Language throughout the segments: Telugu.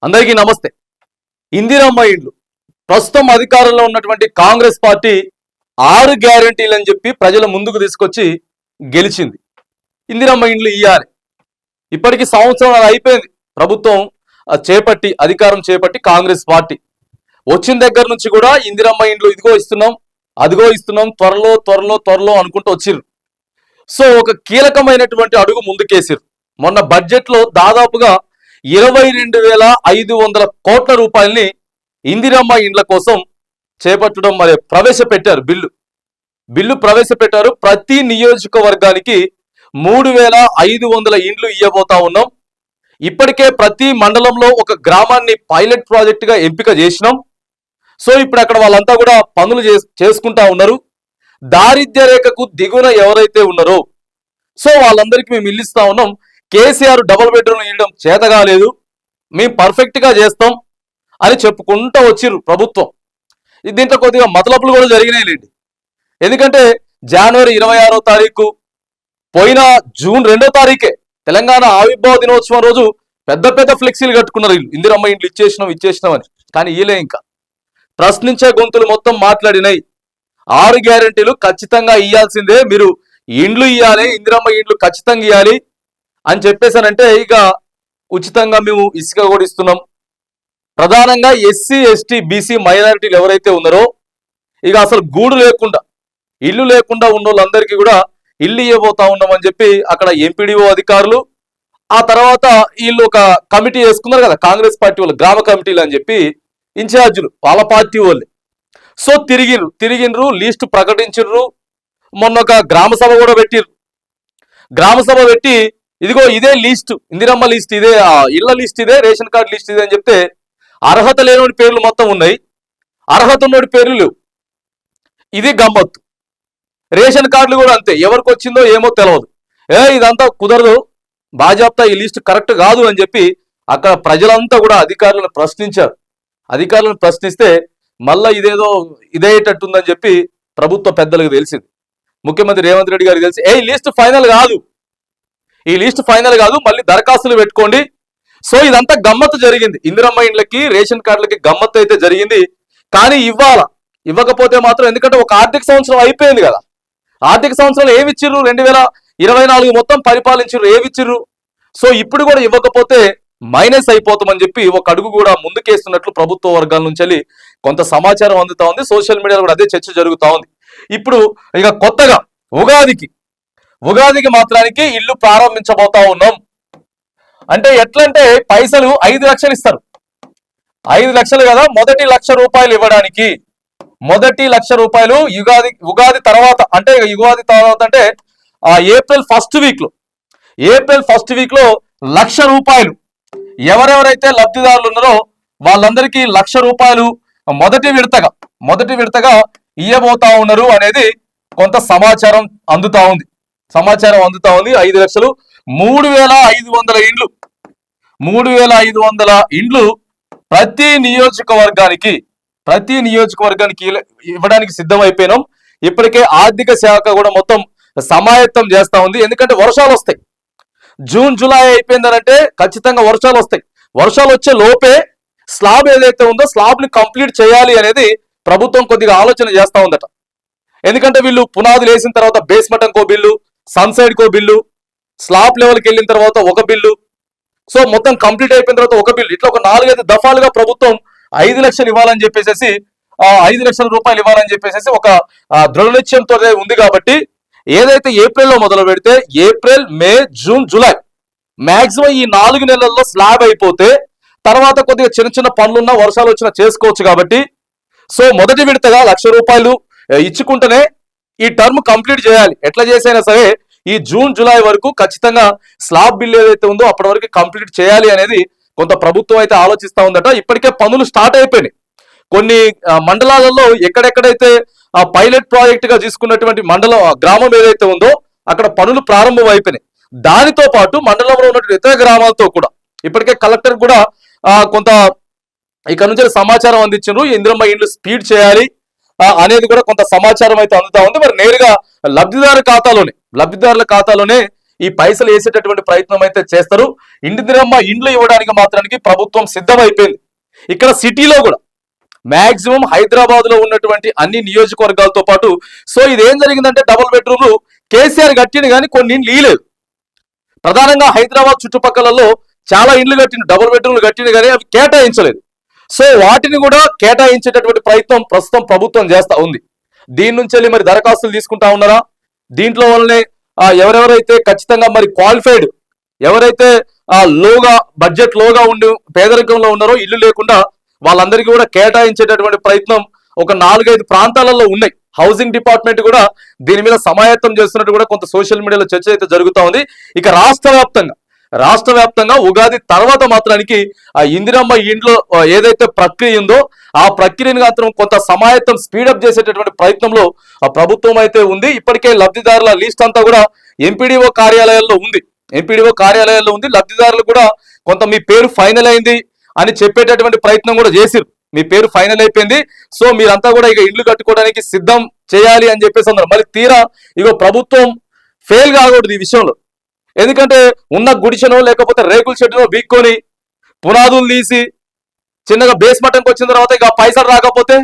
అందరికీ నమస్తే. ఇందిరమ్మ ఇండ్లు ప్రస్తుతం అధికారంలో ఉన్నటువంటి కాంగ్రెస్ పార్టీ 6 గ్యారెంటీలు అని చెప్పి ప్రజల ముందుకు తీసుకొచ్చి గెలిచింది. ఇందిరమ్మ ఇండ్లు ఇయ్యాలి. ఇప్పటికి సంవత్సరం అయిపోయింది ప్రభుత్వం చేపట్టి అధికారం చేపట్టి కాంగ్రెస్ పార్టీ వచ్చిన దగ్గర నుంచి కూడా ఇందిరమ్మ ఇండ్లు ఇదిగో ఇస్తున్నాం అదిగో ఇస్తున్నాం త్వరలో త్వరలో త్వరలో అనుకుంటూ వచ్చిర్రు. సో ఒక కీలకమైనటువంటి అడుగు ముందుకేసిర్రు. మొన్న బడ్జెట్ లో దాదాపుగా 22,500 కోట్ల రూపాయల్ని ఇందిరమ్మ ఇండ్ల కోసం చేపట్టడం మరి ప్రవేశపెట్టారు. బిల్లు ప్రవేశపెట్టారు. ప్రతి నియోజకవర్గానికి 3,500 ఇండ్లు ఇవ్వబోతా ఉన్నాం. ఇప్పటికే ప్రతి మండలంలో ఒక గ్రామాన్ని పైలట్ ప్రాజెక్ట్ గా ఎంపిక చేసినాం. సో ఇప్పుడు అక్కడ వాళ్ళంతా కూడా పనులు చేసుకుంటా ఉన్నారు. దారిద్ర్య రేఖకు దిగువన ఎవరైతే ఉన్నారో సో వాళ్ళందరికీ మేము ఇల్లు ఇస్తా ఉన్నాం. కేసీఆర్ డబుల్ బెడ్రూమ్ ఇవ్వడం చేత కాలేదు, మేము పర్ఫెక్ట్ గా చేస్తాం అని చెప్పుకుంటూ వచ్చిర్రు ప్రభుత్వం. దీంట్లో కొద్దిగా మతలపులు కూడా జరిగినాయిలేండి. ఎందుకంటే జనవరి 26వ తారీఖు పోయిన జూన్ 2వ తారీఖే తెలంగాణ ఆవిర్భావ దినోత్సవం రోజు పెద్ద పెద్ద ఫ్లెక్సీలు కట్టుకున్నారు వీళ్ళు, ఇందిరమ్మ ఇండ్లు ఇచ్చేసినాం అని. కానీ వీలే ఇంకా ప్రశ్నించే గొంతులు మొత్తం మాట్లాడినాయి. 6 గ్యారెంటీలు ఖచ్చితంగా ఇయ్యాల్సిందే, మీరు ఇండ్లు ఇవ్వాలి, ఇందిరమ్మ ఇండ్లు ఖచ్చితంగా ఇవ్వాలి అని చెప్పేసానంటే ఇక ఉచితంగా మేము ఇసుక కూడా ఇస్తున్నాం. ప్రధానంగా ఎస్సీ ఎస్టీ బీసీ మైనారిటీలు ఎవరైతే ఉన్నారో ఇక అసలు గూడు లేకుండా ఇల్లు లేకుండా ఉన్న వాళ్ళందరికీ కూడా ఇల్లు ఇవ్వబోతా ఉన్నామని చెప్పి అక్కడ ఎంపీడీఓ అధికారులు ఆ తర్వాత వీళ్ళు ఒక కమిటీ వేసుకున్నారు కదా కాంగ్రెస్ పార్టీ వాళ్ళు, గ్రామ కమిటీలు అని చెప్పి ఇన్ఛార్జీలు వాళ్ళ పార్టీ వాళ్ళే. సో తిరిగినరు లిస్టు ప్రకటించరు. మొన్న ఒక గ్రామ సభ కూడా పెట్టిర్రు. గ్రామ సభ పెట్టి ఇదిగో ఇదే లిస్ట్, ఇందిరమ్మ లిస్ట్ ఇదే, ఇళ్ల లిస్ట్ ఇదే, రేషన్ కార్డు లిస్ట్ ఇదే అని చెప్తే అర్హత లేని పేర్లు మొత్తం ఉన్నాయి, అర్హత ఉన్నోడి పేర్లు లేవు. ఇది గమ్మత్తు. రేషన్ కార్డులు కూడా అంతే, ఎవరికి వచ్చిందో ఏమో తెలియదు. ఇదంతా కుదరదు, బాజాప్తా ఈ లిస్ట్ కరెక్ట్ కాదు అని చెప్పి అక్కడ ప్రజలంతా కూడా అధికారులను ప్రశ్నించారు. అధికారులను ప్రశ్నిస్తే మళ్ళా ఇదేదో ఇదేటట్టుందని చెప్పి ప్రభుత్వ పెద్దలకు తెలిసింది. ముఖ్యమంత్రి రేవంత్ రెడ్డి గారికి తెలిసి ఈ లిస్ట్ ఫైనల్ కాదు, ఈ లిస్ట్ ఫైనల్ కాదు, మళ్ళీ దరఖాస్తులు పెట్టుకోండి. సో ఇదంతా గమ్మత్తు జరిగింది. ఇందిరమ్మ ఇండ్లకి రేషన్ కార్డులకి గమ్మత్తు అయితే జరిగింది. కానీ ఇవ్వకపోతే మాత్రం, ఎందుకంటే ఒక ఆర్థిక సంవత్సరం అయిపోయింది కదా, ఆర్థిక సంవత్సరంలో ఏమిచ్చిర్రు, 2024 మొత్తం పరిపాలించిర్రు, ఏమిచ్చిర్రు. సో ఇప్పుడు కూడా ఇవ్వకపోతే మైనస్ అయిపోతామని చెప్పి ఒక అడుగు కూడా ముందుకేస్తున్నట్లు ప్రభుత్వ వర్గాల నుంచి కొంత సమాచారం అందుతా ఉంది. సోషల్ మీడియాలో కూడా అదే చర్చ జరుగుతా ఉంది. ఇప్పుడు ఇక కొత్తగా ఉగాదికి మాత్రానికి ఇల్లు ప్రారంభించబోతా ఉన్నాం. అంటే ఎట్లంటే పైసలు 5 లక్షలు ఇస్తారు. 5 లక్షలు కదా, మొదటి ₹1,00,000 ఇవ్వడానికి, మొదటి ₹1,00,000 ఉగాది తర్వాత అంటే యుగాది తర్వాత అంటే ఏప్రిల్ ఫస్ట్ వీక్ లో ₹1,00,000 ఎవరెవరైతే లబ్ధిదారులు ఉన్నారో వాళ్ళందరికీ ₹1,00,000 మొదటి విడతగా ఇయ్యబోతా ఉన్నారు అనేది కొంత సమాచారం అందుతా ఉంది. 5 లక్షలు 3,500 ఇండ్లు 3,500 ఇండ్లు ప్రతి నియోజకవర్గానికి ఇవ్వడానికి సిద్ధమైపోయినాం. ఇప్పటికే ఆర్థిక శాఖ కూడా మొత్తం సమాయత్తం చేస్తా ఉంది. ఎందుకంటే వర్షాలు వస్తాయి, జూన్ జూలై అయిపోయిందనంటే ఖచ్చితంగా వర్షాలు వస్తాయి. వర్షాలు వచ్చే లోపే స్లాబ్ ఏదైతే ఉందో స్లాబ్ ని కంప్లీట్ చేయాలి అనేది ప్రభుత్వం కొద్దిగా ఆలోచన చేస్తా ఉందట. ఎందుకంటే వీళ్ళు పునాదులు వేసిన తర్వాత బేస్మెంట్ కో బిల్లు, సన్సైడ్ కో బిల్లు, స్లాబ్ లెవెల్కి వెళ్ళిన తర్వాత ఒక బిల్లు, సో మొత్తం కంప్లీట్ అయిపోయిన తర్వాత ఒక బిల్లు, ఇట్లా ఒక 4-5 దఫాలుగా ప్రభుత్వం 5 లక్షలు ఇవ్వాలని చెప్పేసి ₹5 లక్షలు ఇవ్వాలని చెప్పేసి ఒక దృఢ నిశ్చయంతో ఉంది. కాబట్టి ఏదైతే ఏప్రిల్లో మొదలు పెడితే ఏప్రిల్, మే, జూన్, జూలై మాక్సిమం ఈ 4 నెలల్లో స్లాబ్ అయిపోతే తర్వాత కొద్దిగా చిన్న పనులున్నా వర్షాలు వచ్చినా చేసుకోవచ్చు. కాబట్టి సో మొదటి విడతగా ₹1,00,000 ఇచ్చుకుంటేనే ఈ టర్మ్ కంప్లీట్ చేయాలి. ఎట్లా చేసైనా సరే ఈ జూన్ జూలై వరకు ఖచ్చితంగా స్లాబ్ బిల్ ఏదైతే ఉందో అప్పటి వరకు కంప్లీట్ చేయాలి అనేది కొంత ప్రభుత్వం అయితే ఆలోచిస్తా ఉందట. ఇప్పటికే పనులు స్టార్ట్ అయిపోయినాయి. కొన్ని మండలాలలో ఎక్కడెక్కడైతే పైలట్ ప్రాజెక్ట్ గా తీసుకున్నటువంటి గ్రామం ఏదైతే ఉందో అక్కడ పనులు ప్రారంభం అయిపోయినాయి. దానితో పాటు మండలంలో ఉన్నటువంటి ఇతర గ్రామాలతో కూడా ఇప్పటికే కలెక్టర్ కూడా కొంత ఇక్కడ నుంచి సమాచారం అందించారు. ఇందిరమ్మ ఇండ్లు స్పీడ్ చేయాలి అనేది కూడా కొంత సమాచారం అయితే అందుతా ఉంది. మరి నేరుగా లబ్ధిదారుల ఖాతాలోనే ఈ పైసలు వేసేటటువంటి ప్రయత్నం అయితే చేస్తారు. ఇందిరమ్మ ఇండ్లు ఇవ్వడానికి మాత్రానికి ప్రభుత్వం సిద్ధమైపోయింది. ఇక్కడ సిటీలో కూడా మాక్సిమం హైదరాబాద్ లో ఉన్నటువంటి అన్ని నియోజకవర్గాలతో పాటు సో ఇదేం జరిగిందంటే డబుల్ బెడ్రూమ్లు కేసీఆర్ కట్టింది కానీ కొన్ని ఇండ్లు ఇయ్యలేదు. ప్రధానంగా హైదరాబాద్ చుట్టుపక్కలలో చాలా ఇండ్లు కట్టింది, డబుల్ బెడ్రూమ్లు కట్టింది కానీ అవి కేటాయించలేదు. సో వాటిని కూడా కేటాయించేటటువంటి ప్రయత్నం ప్రస్తుతం ప్రభుత్వం చేస్తా ఉంది. దీని నుంచి వెళ్ళి మరి దరఖాస్తులు తీసుకుంటా ఉన్నారా? దీంట్లో వల్లనే ఎవరెవరైతే ఖచ్చితంగా మరి క్వాలిఫైడ్, ఎవరైతే లోగా బడ్జెట్ లోగా ఉండి పేదరికంలో ఉన్నారో, ఇల్లు లేకుండా వాళ్ళందరికీ కూడా కేటాయించేటటువంటి ప్రయత్నం ఒక 4-5 ప్రాంతాలలో ఉన్నాయి. హౌసింగ్ డిపార్ట్మెంట్ కూడా దీని మీద సమాయత్తం చేస్తున్నట్టు కూడా కొంత సోషల్ మీడియాలో చర్చ అయితే జరుగుతూ ఉంది. ఇక రాష్ట్ర వ్యాప్తంగా ఉగాది తర్వాత మాత్రానికి ఆ ఇందిరమ్మ ఇంట్లో ఏదైతే ప్రక్రియ ఉందో ఆ ప్రక్రియని మాత్రం కొంత సమాయత్తం స్పీడప్ చేసేటటువంటి ప్రయత్నంలో ఆ ప్రభుత్వం అయితే ఉంది. ఇప్పటికే లబ్ధిదారుల లిస్ట్ అంతా కూడా ఎంపీడీఓ కార్యాలయాల్లో ఉంది. లబ్ధిదారులు కూడా కొంత మీ పేరు ఫైనల్ అయింది అని చెప్పేటటువంటి ప్రయత్నం కూడా చేసిరు. మీ పేరు ఫైనల్ అయిపోయింది, సో మీరంతా కూడా ఇక ఇండ్లు కట్టుకోవడానికి సిద్ధం చేయాలి అని చెప్పేసి అన్నారు. మరి తీరా ఇగో ప్రభుత్వం ఫెయిల్ కాకూడదు ఈ విషయంలో. ఎందుకంటే ఉన్న గుడిసెనో లేకపోతే రేకుల షెడ్డునో బీక్కొని పునాదులు తీసి చిన్నగా బేస్ మట్టంకి వచ్చిన తర్వాత ఇక పైసలు రాకపోతే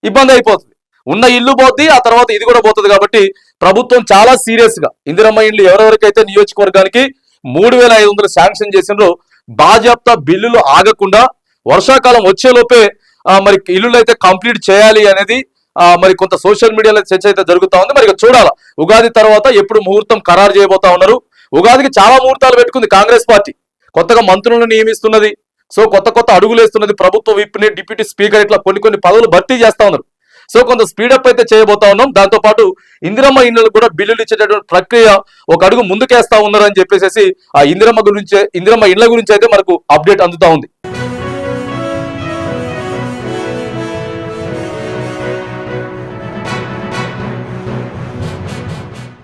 ఇబ్బంది అయిపోతుంది. ఉన్న ఇల్లు పోద్ది, ఆ తర్వాత ఇది కూడా పోతుంది. కాబట్టి ప్రభుత్వం చాలా సీరియస్ గా ఇందిరమ్మ ఇండ్లు ఎవరెవరికైతే నియోజకవర్గానికి 3,500 శాంక్షన్ చేసిండ్రో బాజాప్తా బిల్లులు ఆగకుండా వర్షాకాలం వచ్చేలోపే మరి ఇల్లులు అయితే కంప్లీట్ చేయాలి అనేది మరి కొంత సోషల్ మీడియాలో చర్చ అయితే జరుగుతా ఉంది. మరి చూడాలా ఉగాది తర్వాత ఎప్పుడు ముహూర్తం ఖరారు చేయబోతా ఉన్నారు. ఉగాదికి చాలా ముహూర్తాలు పెట్టుకుంది కాంగ్రెస్ పార్టీ, కొత్తగా మంత్రులను నియమిస్తున్నది, సో కొత్త అడుగులు వేస్తున్నది. ప్రభుత్వ విప్ని, డిప్యూటీ స్పీకర్ ఇట్లా కొన్ని పదవులు భర్తీ చేస్తా ఉన్నారు. సో కొంత స్పీడప్ అయితే చేయబోతా ఉన్నాం. దాంతో పాటు ఇందిరమ్మ ఇండ్లకు కూడా బిల్లులు ఇచ్చేటటువంటి ప్రక్రియ ఒక అడుగు ముందుకేస్తా ఉన్నారు అని చెప్పేసి ఆ ఇందిరమ్మ ఇండ్ల గురించి అయితే మనకు అప్డేట్ అందుతా ఉంది.